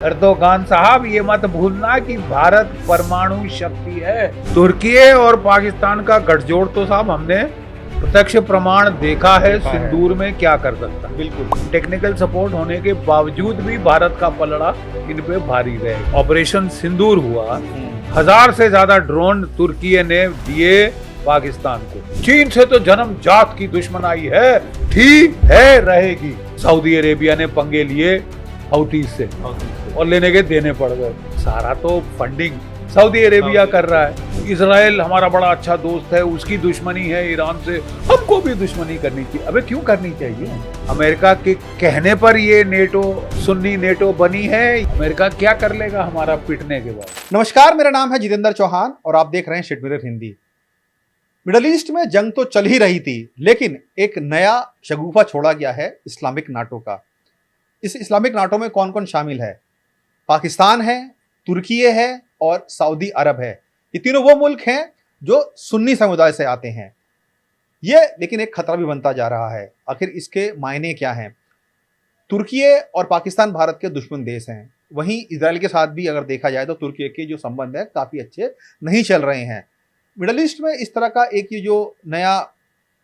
Erdogan साहब, ये मत भूलना कि भारत परमाणु शक्ति है। तुर्की और पाकिस्तान का गठजोड़ तो साहब हमने प्रत्यक्ष प्रमाण देखा है सिंदूर में क्या कर सकता है। बिल्कुल टेक्निकल सपोर्ट होने के बावजूद भी भारत का पलड़ा इन पे भारी रहे। ऑपरेशन सिंदूर हुआ, 1000 से ज्यादा ड्रोन तुर्की ने दिए पाकिस्तान को। चीन से तो जन्म जात की दुश्मनाई है, थी, है, रहेगी। सऊदी अरेबिया ने पंगे लिए हौतीस से और लेने के देने पड़ गए। सारा तो फंडिंग सऊदी अरेबिया कर रहा है। इजराइल हमारा बड़ा अच्छा दोस्त है, उसकी दुश्मनी है ईरान से, हमको भी दुश्मनी करनी चाहिए। अबे क्यों करनी चाहिए? अमेरिका के कहने पर ये नेटो, सुन्नी नेटो बनी है। अमेरिका क्या कर लेगा हमारा पिटने के बाद? नमस्कार, मेरा नाम है जितेंद्र चौहान और आप देख रहे हैं shit mirror Hindi. Middle east में जंग तो चल ही रही थी, लेकिन एक नया शगुफा छोड़ा गया है इस्लामिक नाटो का। इस इस्लामिक नाटो में कौन कौन शामिल है? पाकिस्तान है, तुर्की है और सऊदी अरब है। ये तीनों वो मुल्क हैं जो सुन्नी समुदाय से आते हैं। ये लेकिन एक खतरा भी बनता जा रहा है। आखिर इसके मायने क्या हैं? तुर्की और पाकिस्तान भारत के दुश्मन देश हैं। वहीं इजराइल के साथ भी अगर देखा जाए तो तुर्की के जो संबंध है काफ़ी अच्छे नहीं चल रहे हैं। मिडल ईस्ट में इस तरह का एक ये जो नया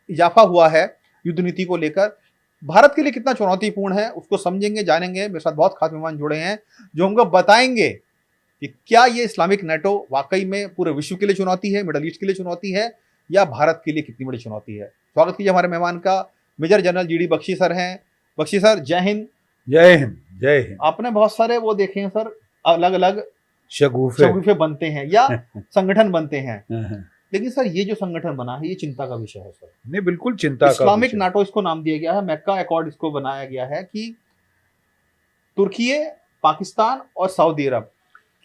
इजाफा हुआ है युद्ध नीति को लेकर, भारत के लिए कितना चुनौतीपूर्ण है उसको समझेंगे, जानेंगे। मेरे साथ बहुत खास मेहमान जुड़े हैं जो हमको बताएंगे कि क्या ये इस्लामिक नेटो वाकई में पूरे विश्व के लिए चुनौती है, मिडल ईस्ट के लिए चुनौती है, या भारत के लिए कितनी बड़ी चुनौती है। स्वागत कीजिए हमारे मेहमान का। Major general G D Bakshi sir हैं। बख्शी सर, जय हिंद। जय हिंद, जय हिंद। आपने बहुत सारे वो देखे हैं सर, अलग अलग शगुफे बनते हैं या संगठन बनते हैं, लेकिन सर ये जो संगठन बना है ये चिंता का विषय है सर। नहीं, बिल्कुल चिंता का इस्लामिक विषय। नाटो इसको नाम दिया गया है, मक्का अकॉर्ड इसको बनाया गया है कि तुर्की, पाकिस्तान और सऊदी अरब,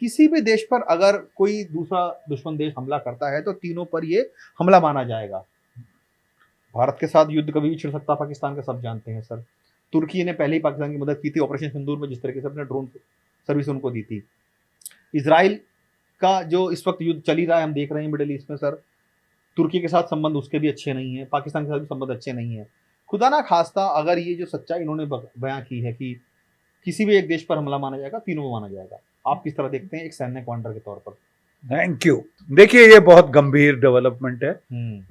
किसी भी देश पर अगर कोई दूसरा दुश्मन देश हमला करता है तो तीनों पर ये हमला माना जाएगा। भारत के साथ युद्ध कभी भी छिड़ सकता, पाकिस्तान का सब जानते हैं सर। तुर्की ने पहले ही पाकिस्तान की मदद की थी ऑपरेशन सिंदूर में, जिस तरीके से अपने ड्रोन सर्विस उनको दी थी। इजराइल का जो इस वक्त युद्ध चल ही रहा है, हम देख रहे हैं मिडिल ईस्ट में सर, तुर्की के साथ संबंध उसके भी अच्छे नहीं है, पाकिस्तान के साथ भी संबंध अच्छे नहीं है। खुदा ना खास्ता अगर ये जो सच्चाई इन्होंने बयां की है कि किसी भी एक देश पर हमला माना जाएगा, तीनों को माना जाएगा, आप किस तरह देखते हैं एक सैन्य कमांडर के तौर पर? Thank you. देखिए, ये बहुत गंभीर डेवलपमेंट है,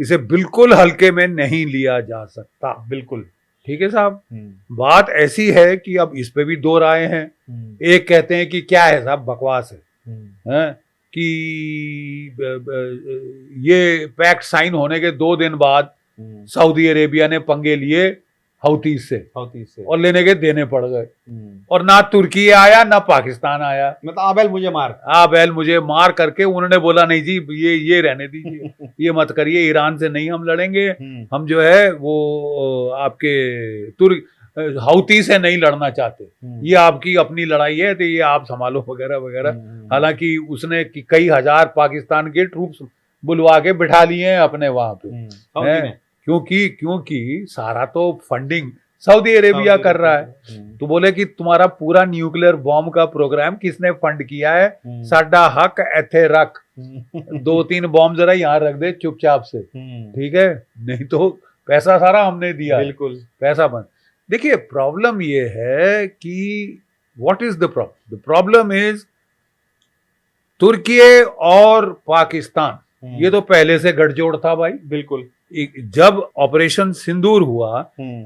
इसे बिल्कुल हल्के में नहीं लिया जा सकता। बिल्कुल ठीक है साहब। बात ऐसी है कि अब इस पे भी दो राय हैं। एक कहते हैं कि क्या है साहब, बकवास है कि ये पैक्ट साइन होने के 2 दिन बाद सऊदी अरेबिया ने पंगे लिए हौतीस से और लेने के देने पड़ गए, और ना तुर्की आया ना पाकिस्तान आया। मतलब आबेल मुझे मार करके उन्होंने बोला नहीं जी, ये रहने दीजिए, ये मत करिए, ईरान से नहीं हम लड़ेंगे, हम जो है वो आपके हौती से नहीं लड़ना चाहते, ये आपकी अपनी लड़ाई है तो ये आप संभालो वगैरह वगैरह। हालांकि उसने कई हजार पाकिस्तान के ट्रूप्स बुलवा के बिठा लिए हैं अपने वहां पे, क्योंकि सारा तो फंडिंग सऊदी अरेबिया कर रहा है। तो बोले कि तुम्हारा पूरा न्यूक्लियर बॉम्ब का प्रोग्राम किसने फंड किया है? साडा हक एथे रख, 2-3 बॉम्ब जरा यहाँ रख दे चुपचाप से, ठीक है, नहीं तो पैसा सारा हमने दिया। बिल्कुल पैसा बंद। देखिए, प्रॉब्लम ये है कि what is the problem? The problem is Turkey और पाकिस्तान, ये तो पहले से गठजोड़ था भाई। बिल्कुल। जब ऑपरेशन सिंदूर हुआ,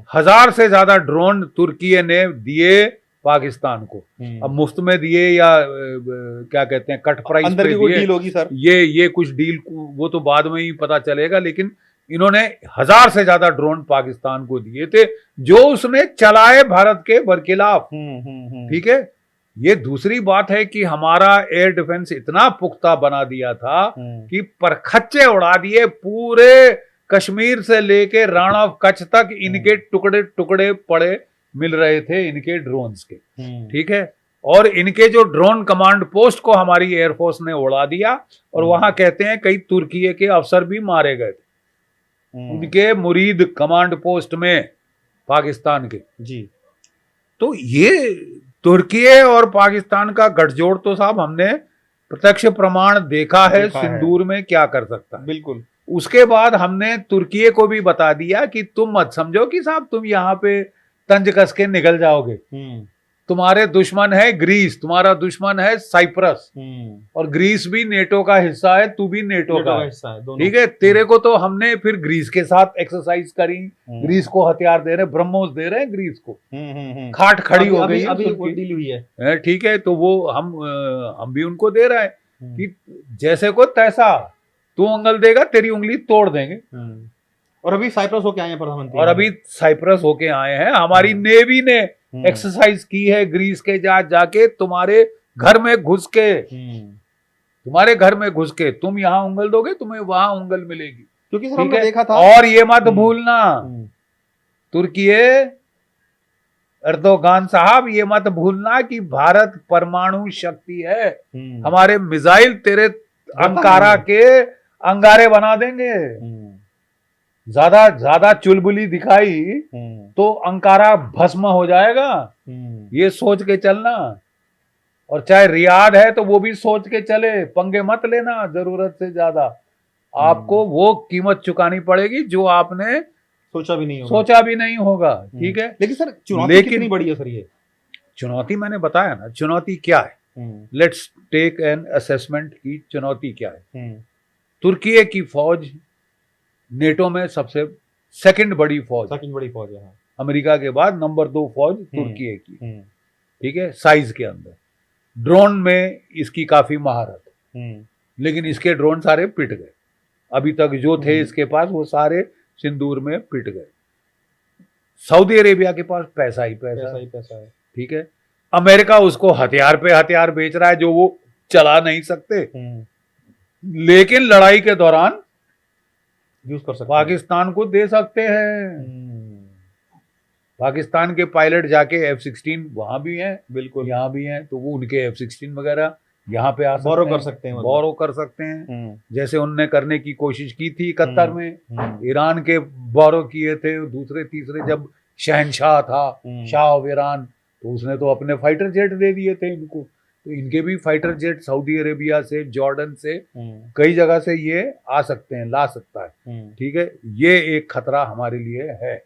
1000 से ज्यादा ड्रोन तुर्की ने दिए पाकिस्तान को। अब मुफ्त में दिए या क्या कहते हैं, कट प्राइस अंदर पे की कोई दिए, डील होगी सर। ये कुछ डील वो तो बाद में ही पता चलेगा, लेकिन इन्होंने 1000 से ज्यादा ड्रोन पाकिस्तान को दिए थे, जो उसने चलाए भारत के बरखिलाफ। ठीक है। ये दूसरी बात है कि हमारा एयर डिफेंस इतना पुख्ता बना दिया था कि परखच्चे उड़ा दिए, पूरे कश्मीर से लेके रण ऑफ कच्छ तक इनके टुकड़े टुकड़े पड़े मिल रहे थे इनके ड्रोन्स के। ठीक है। और इनके जो ड्रोन कमांड पोस्ट को हमारी एयरफोर्स ने उड़ा दिया, और वहां कहते हैं कई तुर्की के अफसर भी मारे गए थे उनके मुरीद कमांड पोस्ट में पाकिस्तान के जी। तो ये तुर्की और पाकिस्तान का गठजोड़ तो साहब हमने प्रत्यक्ष प्रमाण देखा है सिंदूर में क्या कर सकता है। बिल्कुल। उसके बाद हमने तुर्की को भी बता दिया कि तुम मत समझो कि साहब तुम यहाँ पे तंज कस के निकल जाओगे। तुम्हारे दुश्मन है ग्रीस, तुम्हारा दुश्मन है साइप्रस, और ग्रीस भी नेटो का हिस्सा है, तू भी नेटो का हिस्सा है, ठीक है। तेरे को तो हमने फिर ग्रीस के साथ एक्सरसाइज करी, ग्रीस को हथियार दे रहे, ब्रह्मोस दे रहे हैं ग्रीस को, खाट खड़ी हो गई अभी डील हुई है ठीक है। तो वो हम भी उनको दे रहे हैं कि जैसे को तैसा, तू उंगल देगा तेरी उंगली तोड़ देंगे। और अभी साइप्रस होके आए हैं प्रधानमंत्री, और अभी साइप्रस होके आए हैं, हमारी नेवी ने एक्सरसाइज की है ग्रीस के जहाज जाके तुम्हारे घर में घुस के, तुम्हारे घर में घुस के तुम यहाँ उंगल दोगे तुम्हें वहां उंगल मिलेगी, क्योंकि सर हमने देखा था। और ये मत भूलना तुर्की एर्दोगान साहब, ये मत भूलना कि भारत परमाणु शक्ति है, हमारे मिसाइल तेरे अंकारा के अंगारे बना देंगे। ज्यादा चुलबुली दिखाई तो अंकारा भस्म हो जाएगा, ये सोच के चलना। और चाहे रियाद है तो वो भी सोच के चले, पंगे मत लेना जरूरत से ज्यादा, आपको वो कीमत चुकानी पड़ेगी जो आपने सोचा भी नहीं होगा ठीक है। लेकिन सर चुनौती कितनी बड़ी है सर? ये चुनौती मैंने बताया ना, चुनौती क्या है, लेट्स टेक एन असेसमेंट की चुनौती क्या है। तुर्की की फौज नेटो में सबसे सेकंड बड़ी फौज है, अमेरिका के बाद नंबर 2 फौज तुर्की की ठीक है, साइज के अंदर। ड्रोन में इसकी काफी महारत, लेकिन इसके ड्रोन सारे पिट गए, अभी तक जो थे इसके पास वो सारे सिंदूर में पिट गए। सऊदी अरेबिया के पास पैसा ही पैसा है ठीक है। अमेरिका उसको हथियार पे हथियार बेच रहा है जो वो चला नहीं सकते, लेकिन लड़ाई के दौरान यूज कर सकते, पाकिस्तान को दे सकते हैं। पाकिस्तान के पायलट जाके F-16 वहां भी हैं, बिल्कुल यहाँ भी हैं, तो वो उनके F-16 वगैरह यहाँ पे बोरो कर सकते हैं जैसे उनने करने की कोशिश की थी 71 में, ईरान के बोरो किए थे दूसरे तीसरे, जब शहनशाह था शाह ऑफ ईरान, तो उसने तो अपने फाइटर जेट दे दिए थे इनको, तो इनके भी फाइटर जेट सऊदी अरेबिया से, जॉर्डन से, कई जगह से ये आ सकते हैं, ला सकता है ठीक है। ये एक खतरा हमारे लिए है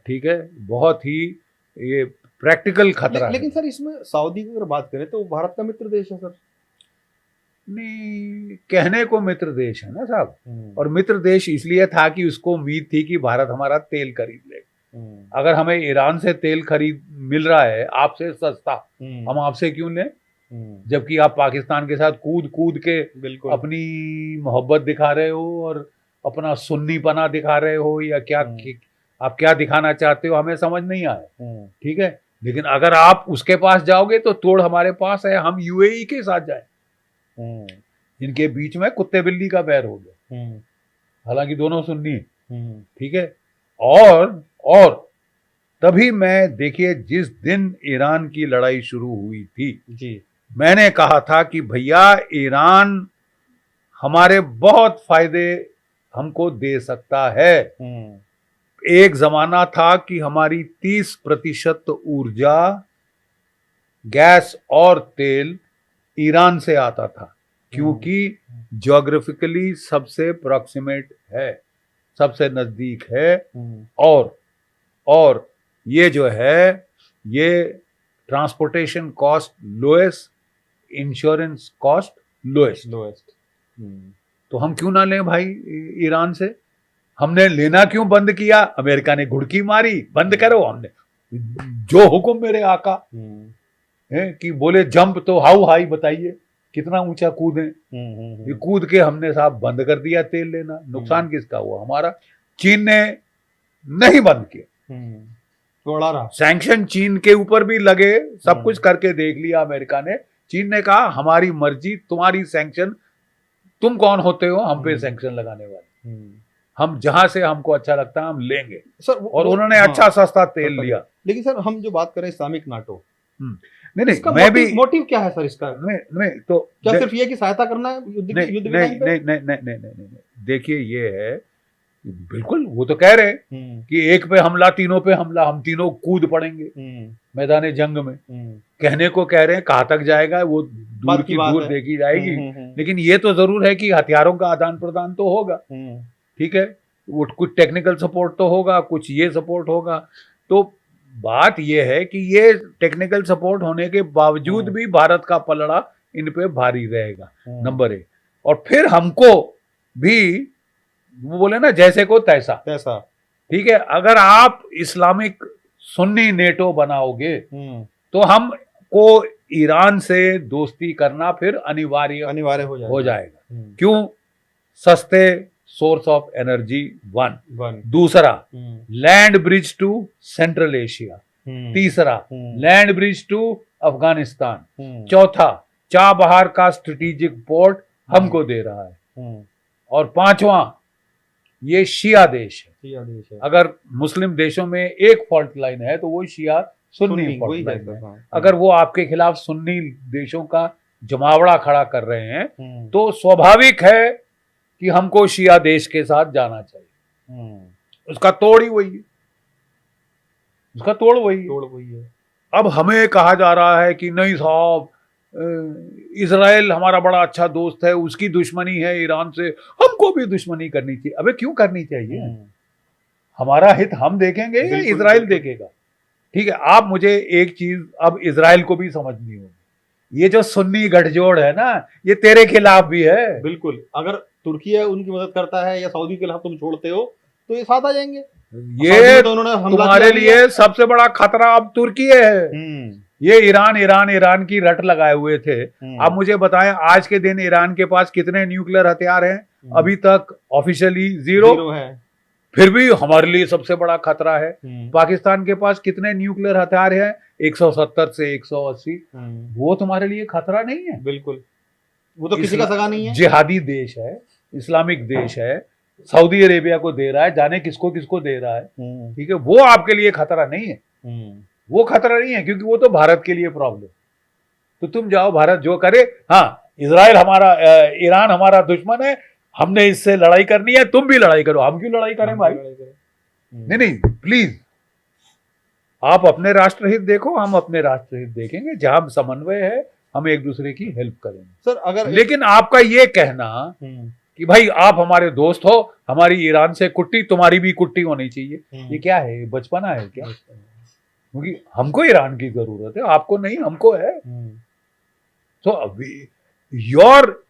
ठीक है, बहुत ही ये प्रैक्टिकल खतरा। लेकिन सर इसमें सऊदी की अगर बात करें तो भारत का मित्र देश है सर। नहीं, कहने को मित्र देश है ना साहब, और मित्र देश इसलिए था कि उसको उम्मीद थी कि भारत हमारा तेल खरीद ले। अगर हमें ईरान से तेल खरीद मिल रहा है आपसे सस्ता, हम आपसे क्यों लें, जबकि आप पाकिस्तान के साथ कूद कूद के अपनी मोहब्बत दिखा रहे हो और अपना सुन्नीपना दिखा रहे हो, या क्या आप क्या दिखाना चाहते हो हमें समझ नहीं आया ठीक है। लेकिन अगर आप उसके पास जाओगे तो तोड़ हमारे पास है, हम यूएई के साथ जाए, इनके बीच में कुत्ते बिल्ली का बैर हो गया, हालांकि दोनों सुन्नी ठीक है। और तभी मैं देखिए जिस दिन ईरान की लड़ाई शुरू हुई थी जी, मैंने कहा था कि भैया ईरान हमारे बहुत फायदे हमको दे सकता है। एक जमाना था कि हमारी 30% ऊर्जा, गैस और तेल ईरान से आता था, क्योंकि ज्योग्राफिकली सबसे प्रोक्सिमेट है, सबसे नजदीक है, और ये जो है ये transportation cost lowest, insurance cost lowest. तो हम क्यों ना लें भाई ईरान से, हमने लेना क्यों बंद किया, अमेरिका ने घुड़की मारी बंद करो, हमने जो हुक्म मेरे आका है कि बोले जंप तो हाउ हाई, बताइए कितना ऊंचा कूदें, ये कूद के हमने साहब बंद कर दिया तेल लेना। नुकसान किसका हुआ, हमारा। चीन ने नहीं बंद किया, सैंक्शन चीन के ऊपर भी लगे, सब कुछ करके देख लिया अमेरिका ने। चीन ने कहा हमारी मर्जी, तुम्हारी सैंक्शन, तुम कौन होते हो हम पे सैंक्शन लगाने वाले, हम जहां से हमको अच्छा लगता है हम लेंगे सर। और उन्होंने अच्छा सस्ता तेल लिया। लेकिन सर हम जो बात करें इस्लामिक नाटो, नहीं मैं भी, मोटिव क्या है सर इसका? नहीं तो क्या सिर्फ ये कि सहायता करना है युद्ध नहीं, देखिए ये है बिल्कुल, वो तो कह रहे कि एक पे हमला, तीनों पे हमला, हम तीनों कूद पड़ेंगे मैदान जंग में। कहने को कह रहे हैं, कहाँ तक जाएगा वो दूर की दूर देखी जाएगी, लेकिन ये तो जरूर है कि हथियारों का आदान प्रदान तो होगा ठीक है, वो कुछ टेक्निकल सपोर्ट तो होगा, कुछ ये सपोर्ट होगा। तो बात ये है कि ये टेक्निकल सपोर्ट होने के बावजूद भी भारत का पलड़ा इन पे भारी रहेगा, नंबर 1। और फिर हमको भी वो बोले ना जैसे को तैसा, ठीक है। अगर आप इस्लामिक सुन्नी नेटो बनाओगे तो हमको ईरान से दोस्ती करना फिर अनिवार्य हो जाएगा। क्यों? सस्ते सोर्स ऑफ एनर्जी 1, दूसरा land bridge to Central Asia, तीसरा लैंड ब्रिज टू अफगानिस्तान, चौथा चाबहार का स्ट्रेटेजिक पोर्ट हमको दे रहा है, और पांचवा ये शिया देश है। अगर मुस्लिम देशों में एक फॉल्ट लाइन है तो वो शिया सुन्नी फॉल्ट लाइन है। अगर वो आपके खिलाफ सुन्नी देशों का जमावड़ा खड़ा कर रहे हैं तो स्वाभाविक है कि हमको शिया देश के साथ जाना चाहिए। उसका तोड़ ही वही है, उसका तोड़ वही है। अब हमें कहा जा रहा है कि नहीं साहब, इजराइल हमारा बड़ा अच्छा दोस्त है, उसकी दुश्मनी है ईरान से, हमको भी दुश्मनी करनी चाहिए। अबे क्यों करनी चाहिए? हमारा हित हम देखेंगे या इजराइल देखेगा? ठीक है, आप मुझे एक चीज अब इजराइल को भी समझनी होगी, ये जो सुन्नी गठजोड़ है ना, ये तेरे खिलाफ भी है। बिल्कुल, अगर तुर्की है उनकी मदद करता है या सऊदी के खिलाफ तुम छोड़ते हो तो ये साथ आ जाएंगे। ये तो तुम्हारे लिए सबसे बड़ा खतरा अब तुर्की है। ये ईरान की रट लगाए हुए थे। आप मुझे बताएं, आज के दिन ईरान के पास कितने न्यूक्लियर हथियार हैं? अभी तक ऑफिशियली जीरो है, फिर भी हमारे लिए सबसे बड़ा खतरा है। पाकिस्तान के पास कितने न्यूक्लियर हथियार हैं? 170 से 180। वो तुम्हारे लिए खतरा नहीं है? बिल्कुल, वो तो किसी का सगा नहीं है। जिहादी देश है, इस्लामिक देश है, सऊदी अरेबिया को दे रहा है, जाने किसको किसको दे रहा है, ठीक है। वो आपके लिए खतरा नहीं है, वो खतरा नहीं है, क्योंकि वो तो भारत के लिए प्रॉब्लम। तो तुम जाओ, भारत जो करे। हाँ, ईरान हमारा दुश्मन है, हमने इससे लड़ाई करनी है, तुम भी लड़ाई करो। हम क्यों लड़ाई करें भाई? नहीं, प्लीज आप अपने राष्ट्रहित देखो, हम अपने राष्ट्रहित देखेंगे। जहां समन्वय है हम एक दूसरे की हेल्प करेंगे सर। अगर लेकिन आपका ये कहना कि भाई आप हमारे दोस्त हो, हमारी ईरान से कुट्टी, तुम्हारी भी कुट्टी होनी चाहिए, ये क्या है? बचपना है क्या? क्योंकि हमको ईरान की जरूरत है, आपको नहीं, हमको है। तो your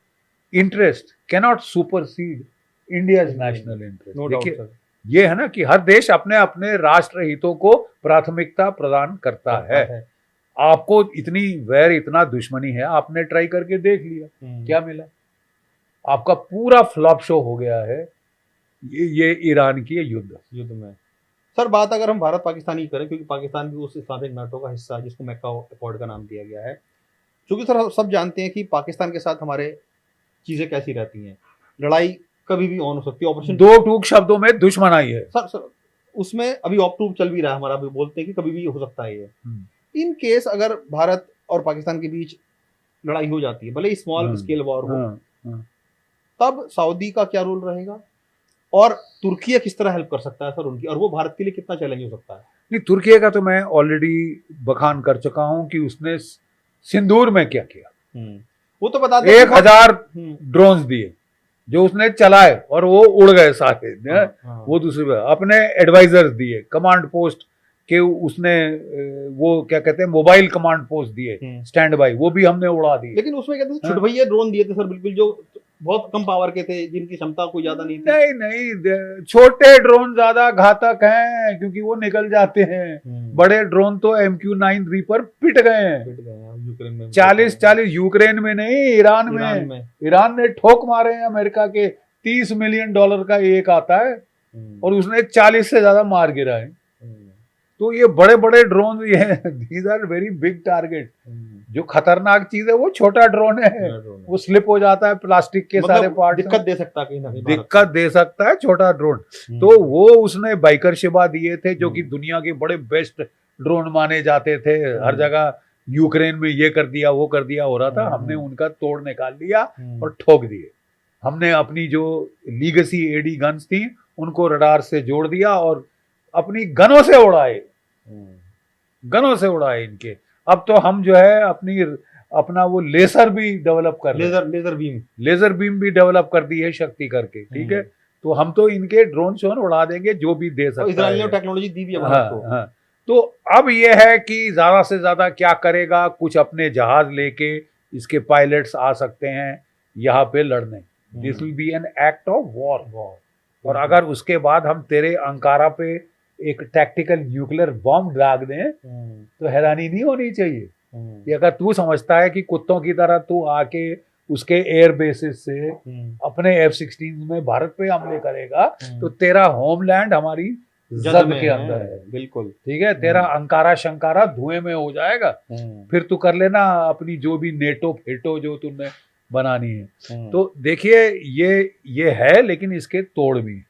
interest cannot supersede India's national interest. देखिए, ये है ना कि हर देश अपने अपने राष्ट्र हितों को प्राथमिकता प्रदान करता है। आपको इतनी वैर, इतना दुश्मनी है, आपने ट्राई करके देख लिया, क्या मिला? आपका पूरा फ्लॉप शो हो गया है ये ईरान की युद्ध में। सर, बात अगर हम भारत पाकिस्तान की करें, क्योंकि पाकिस्तान भी उस इस्लामिक नाटो का हिस्सा है जिसको मैक्का एकॉर्ड का नाम दिया गया है। क्योंकि सर सब जानते हैं कि पाकिस्तान के साथ हमारे चीजें कैसी रहती हैं, लड़ाई कभी भी ऑन हो सकती है। ऑपरेशन दो टूक शब्दों में दुश्मनाई है सर उसमें अभी ऑप टूप चल भी रहा है हमारा, अभी बोलते हैं कि कभी भी हो सकता है ये। इन केस अगर भारत और पाकिस्तान के बीच लड़ाई हो जाती है, भले ही स्मॉल स्केल वॉर हो, तब सऊदी का क्या रोल रहेगा और तुर्की किस तरह हेल्प कर सकता है सर उनकी, और वो भारत के लिए कितना चैलेंज हो सकता है? नहीं, तुर्की का तो मैं ऑलरेडी बखान कर चुका हूं कि उसने सिंदूर में क्या किया। वो तो बता दें, 1000 ड्रोन्स दिए जो उसने चलाए और वो उड़ गए सारे। वो दूसरी अपने एडवाइजर्स दिए, कमांड पोस्ट के उसने वो क्या कहते हैं, मोबाइल कमांड पोस्ट दिए स्टैंड बाई, वो भी हमने उड़ा दिए। लेकिन उसमें कहते हैं छुटभैया ड्रोन दिए थे सर, बिल्कुल जो बहुत कम पावर के थे, जिनकी क्षमता कोई ज्यादा नहीं थी। नहीं, छोटे ड्रोन ज्यादा घातक हैं क्योंकि वो निकल जाते हैं। बड़े ड्रोन तो MQ-9 रीपर पिट गए हैं यूक्रेन में। 40 यूक्रेन में नहीं, ईरान में। ईरान ने ठोक मारे हैं। अमेरिका के $30 मिलियन का एक आता है और उसने 40 से ज्यादा मार गिरा है। तो ये बड़े बड़े ड्रोन, ये these are very big target. जो खतरनाक चीज है वो छोटा ड्रोन है, वो स्लिप हो जाता है प्लास्टिक के सारे पार्ट, दिक्कत दे सकता है, कहीं ना कहीं दिक्कत दे सकता है छोटा ड्रोन। तो वो उसने बाइकर शिबा दिए थे, जो कि दुनिया के बड़े बेस्ट ड्रोन माने जाते थे। हर जगह यूक्रेन में ये कर दिया, वो कर दिया हो रहा था। हमने उनका तोड़ निकाल लिया और ठोक दिए। हमने अपनी जो लीगेसी AD गन्स थी उनको रडार से जोड़ दिया और अपनी गनों से उड़ाए इनके। अब तो हम जो है अपना वो लेजर भी डेवलप कर लेजर बीम भी डेवलप कर दी है शक्ति करके, ठीक है। तो हम तो इनके ड्रोन शोन उड़ा देंगे जो भी दे सकता है। इजराइल ने टेक्नोलॉजी दी भी है भारत को। तो अब ये है कि ज्यादा से ज्यादा क्या करेगा, कुछ अपने जहाज लेके इसके पायलट्स आ सकते हैं यहाँ पे लड़ने। This will be an act of war. और अगर उसके बाद हम तेरे अंकारा पे एक टैक्टिकल न्यूक्लियर बॉम्ब दाग दें तो हैरानी नहीं होनी चाहिए कि अगर तू समझता है कि कुत्तों की तरह तू आके उसके एयर बेसिस से अपने F-16 में भारत पे हमले करेगा तो तेरा होमलैंड हमारी जद के अंदर है। बिल्कुल ठीक है, तेरा अंकारा शंकारा धुएं में हो जाएगा। फिर तू कर लेना अपनी जो भी नेटो फेटो जो तुमने बनानी है। तो देखिए ये है, लेकिन इसके तोड़ भी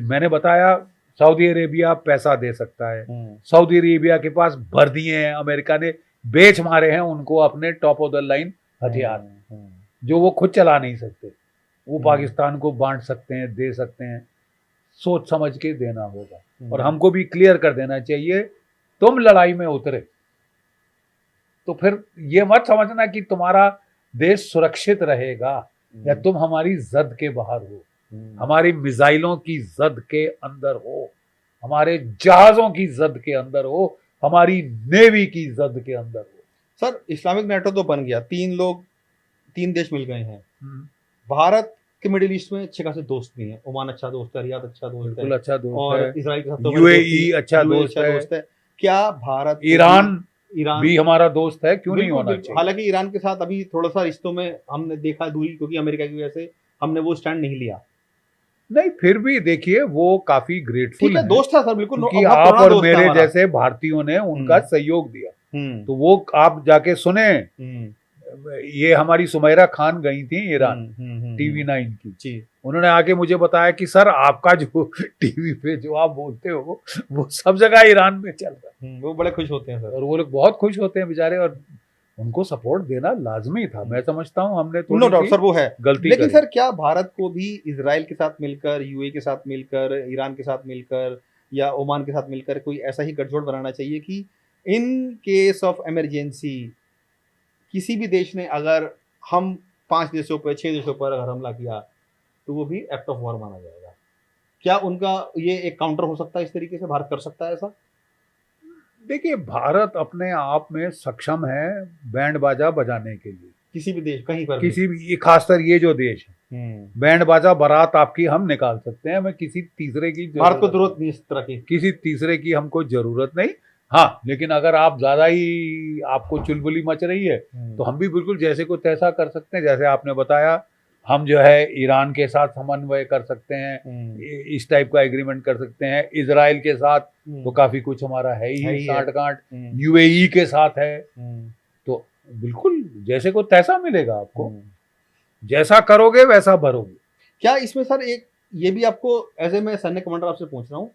मैंने बताया। सऊदी अरेबिया पैसा दे सकता है, सऊदी अरेबिया के पास भर दिए हैं, अमेरिका ने बेच मारे हैं उनको अपने टॉप ऑफ द लाइन हथियार जो वो खुद चला नहीं सकते, वो पाकिस्तान को बांट सकते हैं, दे सकते हैं। सोच समझ के देना होगा और हमको भी क्लियर कर देना चाहिए, तुम लड़ाई में उतरे तो फिर ये मत समझना कि तुम्हारा देश सुरक्षित रहेगा या तुम हमारी जद के बाहर हो, हमारी मिसाइलों की जद के अंदर हो, हमारे जहाजों की जद के अंदर हो, हमारी नेवी की जद के अंदर हो। सर इस्लामिक नेटो तो बन गया, 3 देश मिल गए हैं। भारत के मिडिल ईस्ट में अच्छे खासे दोस्त भी हैं। ओमान अच्छा दोस्त है, रियाद अच्छा दोस्त है, अच्छा दोस्त और है, इजराइल के साथ यूएई अच्छा दोस्त है। क्या भारत ईरान भी हमारा दोस्त है, क्यों नहीं होना चाहिए? हालांकि ईरान के साथ अभी थोड़ा सा रिश्तों में हमने देखा दूरी, क्योंकि अमेरिका की वजह से हमने वो स्टैंड नहीं लिया। नहीं, फिर भी देखिए वो काफी ग्रेटफुल है, दोस्त था सर, बिल्कुल, क्योंकि आप और मेरे जैसे भारतीयों ने उनका सहयोग दिया। तो वो आप जाके सुने, ये हमारी सुमैरा खान गई थी ईरान, TV9 की, उन्होंने आके मुझे बताया कि सर आपका जो टीवी पे जो आप बोलते हो वो सब जगह ईरान में चल रहा है। वो बड़े खुश होते हैं सर, और वो लोग बहुत खुश होते हैं बेचारे, और उनको सपोर्ट देना लाजमी था। मैं समझता हूँ हमने नो डाउट सर वो है गलती, लेकिन सर क्या भारत को भी इजराइल के साथ मिलकर, यूएई के साथ मिलकर, ईरान के साथ मिलकर या ओमान के साथ मिलकर कोई ऐसा ही गठजोड़ बनाना चाहिए कि इन केस ऑफ इमरजेंसी किसी भी देश ने अगर हम 5 देशों पर 6 देशों पर अगर हमला किया तो वो भी एक्ट ऑफ वॉर माना जाएगा? क्या उनका ये एक काउंटर हो सकता है, इस तरीके से भारत कर सकता है ऐसा? देखिए भारत अपने आप में सक्षम है बैंड बाजा बजाने के लिए, किसी भी देश कहीं पर किसी भी, खासकर ये जो देश है, बैंड बाजा बारात आपकी हम निकाल सकते हैं। हमें किसी तीसरे की भारत को जरूरत नहीं, इस तरह की किसी तीसरे की हमको जरूरत नहीं। हाँ, लेकिन अगर आप ज्यादा ही आपको चुलबुली मच रही है तो हम भी बिल्कुल जैसे को तैसा कर सकते हैं। जैसे आपने बताया, हम जो है ईरान के साथ समन्वय कर सकते हैं, इस टाइप का एग्रीमेंट कर सकते हैं। इजराइल के साथ तो काफी कुछ हमारा है ही साठ गांठ, यूएई के साथ है, तो बिल्कुल जैसे को तैसा मिलेगा आपको, जैसा करोगे वैसा भरोगे। क्या इसमें सर एक ये भी आपको एज ए मैं सैन्य कमांडर आपसे पूछ रहा हूँ,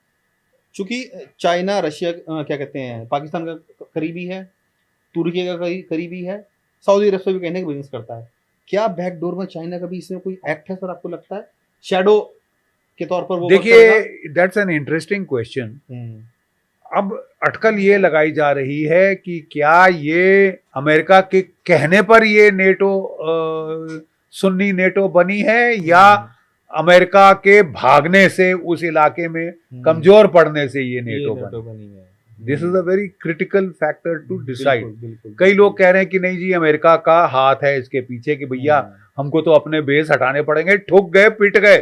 चूंकि चाइना, रशिया, क्या कहते हैं, पाकिस्तान का करीबी है, तुर्की का करीबी है, सऊदी अरब से भी कहने का बिजनेस करता है, क्या बैकडोर में चाइना का भी इसमें कोई एक्ट है सर, आपको लगता है शैडो के तौर पर वो? देखिए दैट्स एन इंटरेस्टिंग क्वेश्चन। अब अटकल ये लगाई जा रही है कि क्या ये अमेरिका के कहने पर ये नेटो सुन्नी नेटो बनी है या अमेरिका के भागने से, उस इलाके में कमजोर पड़ने से ये नेटो बनी है। This is a very critical factor to decide. कई लोग कह रहे हैं कि नहीं जी अमेरिका का हाथ है इसके पीछे, कि भैया हमको तो अपने बेस हटाने पड़ेंगे। ठुक गए, पिट गए,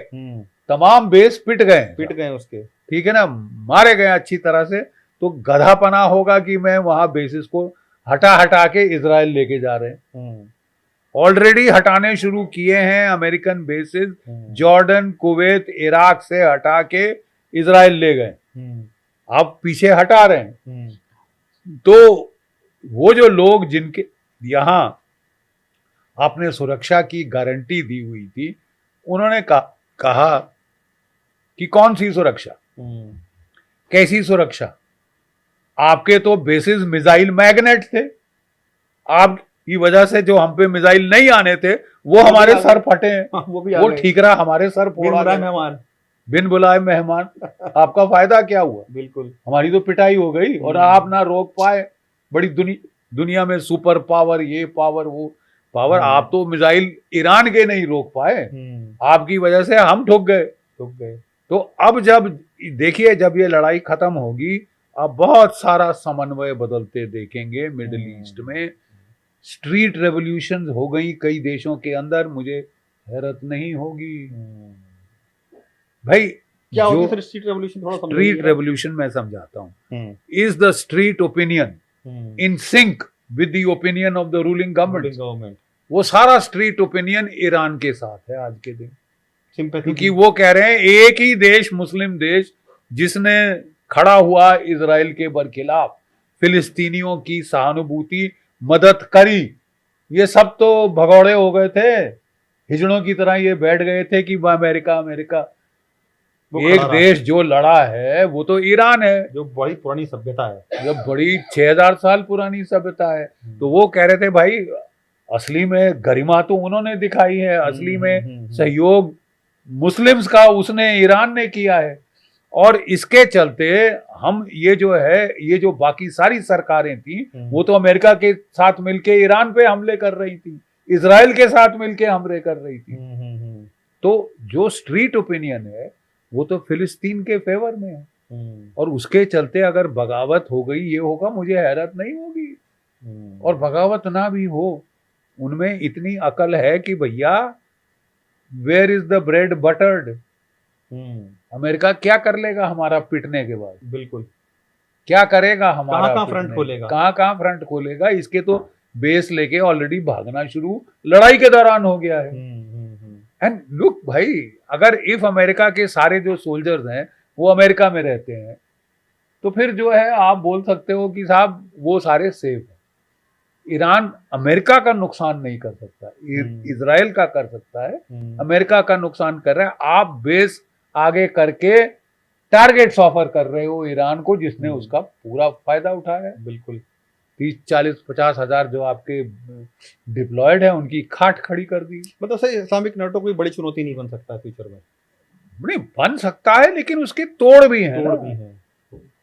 तमाम बेस पिट गए उसके, ठीक है ना, मारे गए अच्छी तरह से। तो गधापना होगा कि मैं वहां बेसिस को हटा के इजराइल लेके जा रहे हैं। ऑलरेडी हटाने शुरू किए हैं American basis, Jordan, Kuwait, Iraq से हटा के इजराइल ले गए, अब पीछे हटा रहे हैं। तो वो जो लोग जिनके यहां आपने सुरक्षा की गारंटी दी हुई थी, उन्होंने कहा कि कौन सी सुरक्षा, कैसी सुरक्षा? आपके तो बेसिस मिसाइल मैग्नेट थे, आपकी वजह से जो हम पे मिसाइल नहीं आने थे वो हमारे सर फटे हैं, वो ठीकरा हमारे सर फोड़ा, मेहमान बिन बुलाए मेहमान। आपका फायदा क्या हुआ? बिल्कुल हमारी तो पिटाई हो गई और आप ना रोक पाए। बड़ी दुनिया में सुपर पावर, ये पावर, वो पावर, आप तो मिसाइल ईरान के नहीं रोक पाए, आपकी वजह से हम ठुक गए। तो अब जब देखिए, जब ये लड़ाई खत्म होगी, आप बहुत सारा समन्वय बदलते देखेंगे मिडिल ईस्ट में। स्ट्रीट रेवोल्यूशन हो गई कई देशों के अंदर, मुझे हैरत नहीं होगी भाई। क्या जो होती है सर स्ट्रीट रेवोल्यूशन, थोड़ा स्ट्रीट रेवोल्यूशन मैं समझाता हूँ। Is the street opinion in sync with the opinion of the ruling government. वो सारा स्ट्रीट ओपिनियन ईरान के साथ है आज के दिन, क्योंकि वो कह रहे हैं एक ही देश, मुस्लिम देश, जिसने खड़ा हुआ इजराइल के बरखिलाफ, फिलिस्तीनियों की सहानुभूति मदद करी। ये सब तो भगौड़े हो गए थे, हिजड़ों की तरह ये बैठ गए थे कि अमेरिका अमेरिका। एक देश जो लड़ा है वो तो ईरान है, जो बड़ी पुरानी सभ्यता है, जो बड़ी 6000 साल पुरानी सभ्यता है। तो वो कह रहे थे भाई असली में गरिमा तो उन्होंने दिखाई है, असली में सहयोग मुस्लिम्स का उसने ईरान ने किया है। और इसके चलते हम ये जो बाकी सारी सरकारें थी वो तो अमेरिका के साथ मिलके ईरान पे हमले कर रही थी, इजराइल के साथ मिलके हमले कर रही थी। तो जो स्ट्रीट ओपिनियन है वो तो फिलिस्तीन के फेवर में है, और उसके चलते अगर बगावत हो गई, ये होगा, मुझे हैरत नहीं होगी। और बगावत ना भी हो, उनमें इतनी अकल है कि भैया where is the bread buttered. America क्या कर लेगा हमारा पिटने के बाद? बिल्कुल क्या करेगा हमारा? कहाँ फ्रंट खोलेगा, कहाँ फ्रंट खोलेगा? इसके तो बेस लेके ऑलरेडी भागना शुरू लड़ाई के दौरान हो गया है। एंड लुक भाई, अगर इफ अमेरिका के सारे जो सोल्जर्स हैं वो अमेरिका में रहते हैं, तो फिर जो है आप बोल सकते हो कि साहब वो सारे सेफ हैं। ईरान अमेरिका का नुकसान नहीं कर सकता, इजराइल का कर सकता है, अमेरिका का नुकसान कर रहा है। आप बेस आगे करके टारगेट्स ऑफर कर रहे हो ईरान को, जिसने उसका पूरा फायदा उठाया है। बिल्कुल 30, 40, 50 हजार जो आपके डिप्लॉयड है उनकी खाट खड़ी कर दी। मतलब सही इस्लामिक नाटो कोई बड़ी चुनौती नहीं बन सकता फ्यूचर में? नहीं बन सकता है, लेकिन उसके तोड़ भी हैं,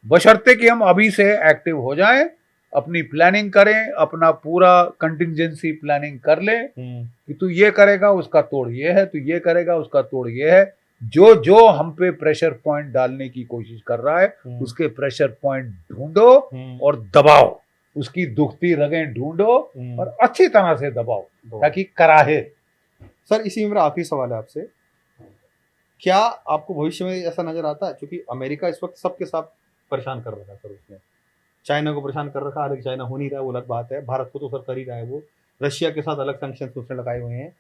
बशर्ते कि हम अभी से एक्टिव हो जाएं, अपनी प्लानिंग करें, अपना पूरा कंटिंजेंसी प्लानिंग कर लें कि तू ये करेगा उसका तोड़ ये है, तू ये करेगा उसका तोड़ ये है। जो जो हम पे प्रेशर पॉइंट डालने की कोशिश कर रहा है उसके प्रेशर पॉइंट ढूंढो और दबाओ, उसकी दुखती रगें ढूंढो और अच्छी तरह से दबाओ ताकि कराहे। सर इसी में मेरा आखिरी सवाल है आपसे, क्या आपको भविष्य में ऐसा नजर आता है, क्योंकि अमेरिका इस वक्त सबके साथ परेशान कर रखा है सर, उसने चाइना को परेशान कर रखा है, हालांकि चाइना हो नहीं रहा है वो अलग बात है, भारत को तो सर कर ही रहा है वो, रशिया के साथ अलग सैंक्शंस उसने लगाए हुए हैं।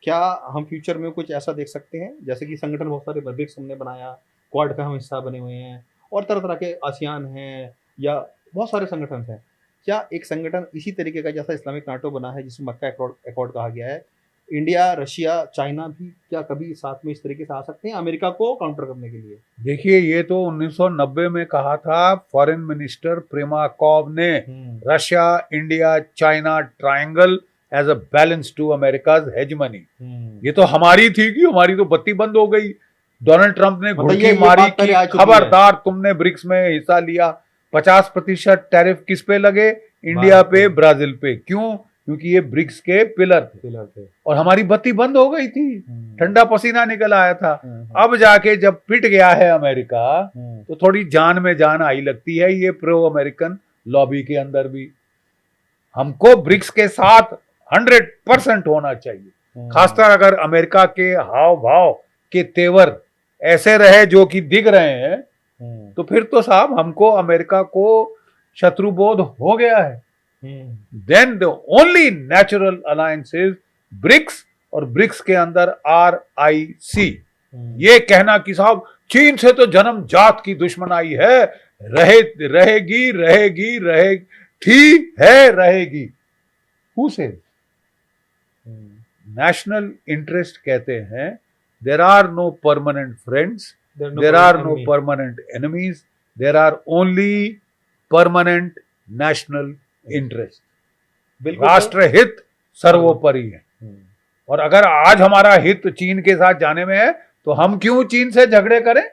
क्या हम फ्यूचर में कुछ ऐसा देख सकते हैं, जैसे कि संगठन बहुत सारे ब्रिक्स हमने बनाया, क्वाड का हम हिस्सा बने हुए हैं, और तरह तरह के आसियान हैं या बहुत सारे संगठन हैं, क्या एक संगठन इसी तरीके का जैसा इस्लामिक नाटो बना है जिसमें मक्का एकॉर्ड कहा गया है, इंडिया, रशिया, चाइना भी क्या कभी साथ में इस तरीके से आ सकते हैं अमेरिका को काउंटर करने के लिए? देखिए ये तो 1990 में कहा था फॉरेन मिनिस्टर प्रेमाकोव ने, Russia, India, China triangle as a balance to America's hegemony. ये तो हमारी थी कि हमारी तो बत्ती बंद हो गई। डोनाल्ड ट्रंप ने घुड़की मारी कि खबरदार तुमने ब्रिक्स में हिस्सा लिया, 50% टैरिफ किस पे लगे? इंडिया पे, ब्राजील पे। क्यों? क्योंकि ये ब्रिक्स के पिलर थे और हमारी बत्ती बंद हो गई थी, ठंडा पसीना निकल आया था। अब जाके जब पिट गया है अमेरिका तो थोड़ी जान में जान आई लगती है ये प्रो अमेरिकन लॉबी के अंदर भी। हमको ब्रिक्स के साथ 100% होना चाहिए, खासकर अगर अमेरिका के हाव भाव के तेवर ऐसे रहे जो कि दिख रहे हैं, तो फिर तो साहब हमको अमेरिका को शत्रुबोध हो गया है। Then the only natural alliance is BRICS, और ब्रिक्स के अंदर RIC। ये कहना कि साहब चीन से तो जन्म जात की दुश्मनाई है, रहेगी रहेगी रहेगी। Who says? नेशनल इंटरेस्ट कहते हैं there are no permanent friends, there are no permanent enemies, there are only permanent national interest. राष्ट्र हित सर्वोपरि है, और अगर आज हमारा हित चीन के साथ जाने में है तो हम क्यों चीन से झगड़े करें?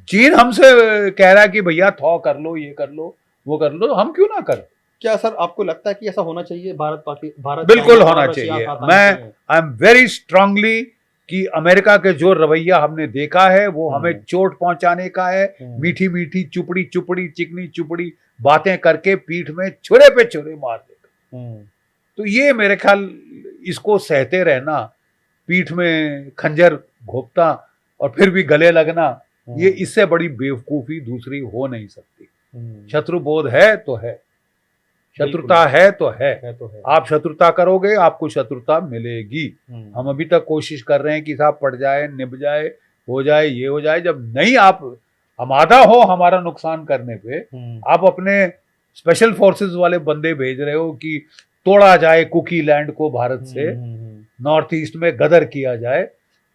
चीन हमसे कह रहा है कि भैया थॉ कर लो, ये कर लो, वो कर लो, हम क्यों ना करें? क्या सर आपको लगता है कि ऐसा होना चाहिए? भारत बिल्कुल होना चाहिए। मैं आई एम वेरी स्ट्रांगली कि अमेरिका के जो रवैया हमने देखा है वो हमें चोट पहुंचाने का है, मीठी मीठी चुपड़ी चुपड़ी चिकनी चुपड़ी बातें करके पीठ में छुरे पे छुरे मार देगा। तो ये मेरे ख्याल इसको सहते रहना, पीठ में खंजर घोपता और फिर भी गले लगना, ये इससे बड़ी बेवकूफी दूसरी हो नहीं सकती। शत्रुबोध है तो है, शत्रुता है तो है, आप शत्रुता करोगे आपको शत्रुता मिलेगी। हम अभी तक कोशिश कर रहे हैं कि साहब पड़ जाए, निभ जाए, हो जाए, ये हो जाए। जब नहीं आप आमादा हो हमारा नुकसान करने पे, आप अपने स्पेशल फोर्सेस वाले बंदे भेज रहे हो कि तोड़ा जाए कुकी लैंड को भारत से, नॉर्थ ईस्ट में गदर किया जाए,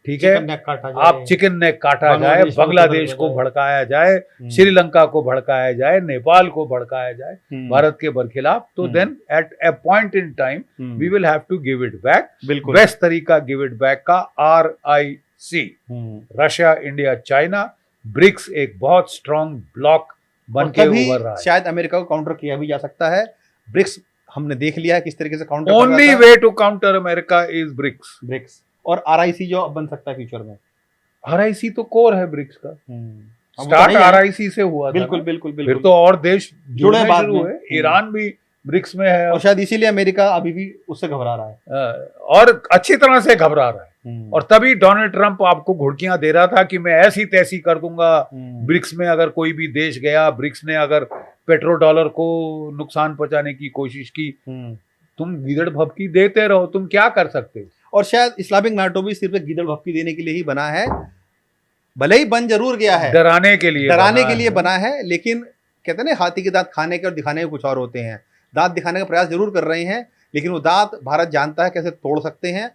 ठीक है, आप चिकन नेक काटा जाए, बांग्लादेश को भड़काया जाए, श्रीलंका को भड़काया जाए, नेपाल को भड़काया जाए भारत के बरखिलाफ, तो then at a point in time we will have to give it back. Best तरीका गिव इट बैक का RIC, Russia, India, China, BRICS एक बहुत स्ट्रॉन्ग ब्लॉक बन के उभर रहा है। शायद अमेरिका को काउंटर किया भी जा सकता है। ब्रिक्स हमने देख लिया है किस तरीके से counter, only way to counter America is BRICS. और RIC जो अब बन सकता है फ्यूचर में, RIC तो कोर है ब्रिक्स का, स्टार्ट RIC से हुआ बिल्कुल था। बिल्कुल फिर तो और देश जुड़े शुरू हुए, ईरान भी ब्रिक्स में है और शायद इसीलिए अमेरिका अभी भी उससे घबरा रहा है और अच्छी तरह से घबरा रहा है। और तभी डोनाल्ड ट्रंप आपको घुड़कियां दे रहा था कि मैं ऐसी तैसी कर दूंगा ब्रिक्स में, अगर कोई भी देश गया, ब्रिक्स ने अगर पेट्रो डॉलर को नुकसान पहुंचाने की कोशिश की, तुम गीदड़ भभकी देते रहो, तुम क्या कर सकते हो। और शायद इस्लामिक नाटो भी सिर्फ गीदड़ भभकी देने के लिए ही बना है, भले ही बन जरूर गया है, डराने के लिए बना है, लेकिन कहते हैं ना हाथी के दांत खाने के और दिखाने के कुछ और होते हैं। दांत दिखाने का प्रयास जरूर कर रहे हैं, लेकिन वो दांत भारत जानता है कैसे तोड़ सकते हैं,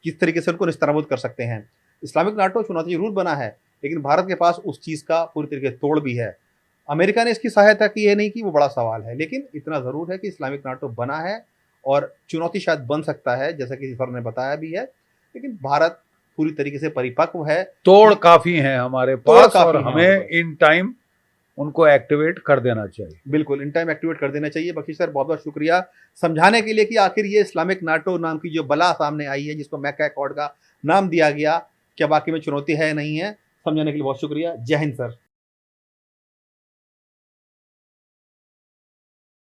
किस तरीके से उनको निस्तराबूद कर सकते हैं। इस्लामिक नाटो चुनौती जरूर बना है, लेकिन भारत के पास उस चीज़ का पूरी तरीके से तोड़ भी है। अमेरिका ने इसकी सहायता की है नहीं की, वो बड़ा सवाल है, लेकिन इतना ज़रूर है कि इस्लामिक नाटो बना है और चुनौती शायद बन सकता है, जैसा कि सर ने बताया भी है, लेकिन भारत पूरी तरीके से परिपक्व है, तोड़ काफ़ी है हमारे पास और हमें इन टाइम उनको एक्टिवेट कर देना चाहिए। बिल्कुल इन टाइम एक्टिवेट कर देना चाहिए। बख्शी सर बहुत बहुत शुक्रिया समझाने के लिए कि आखिर ये इस्लामिक नाटो नाम की जो बला सामने आई है, जिसको मैका अकॉर्ड का नाम दिया गया, क्या वाकई में चुनौती है नहीं है, समझाने के लिए बहुत शुक्रिया। जय हिंद सर।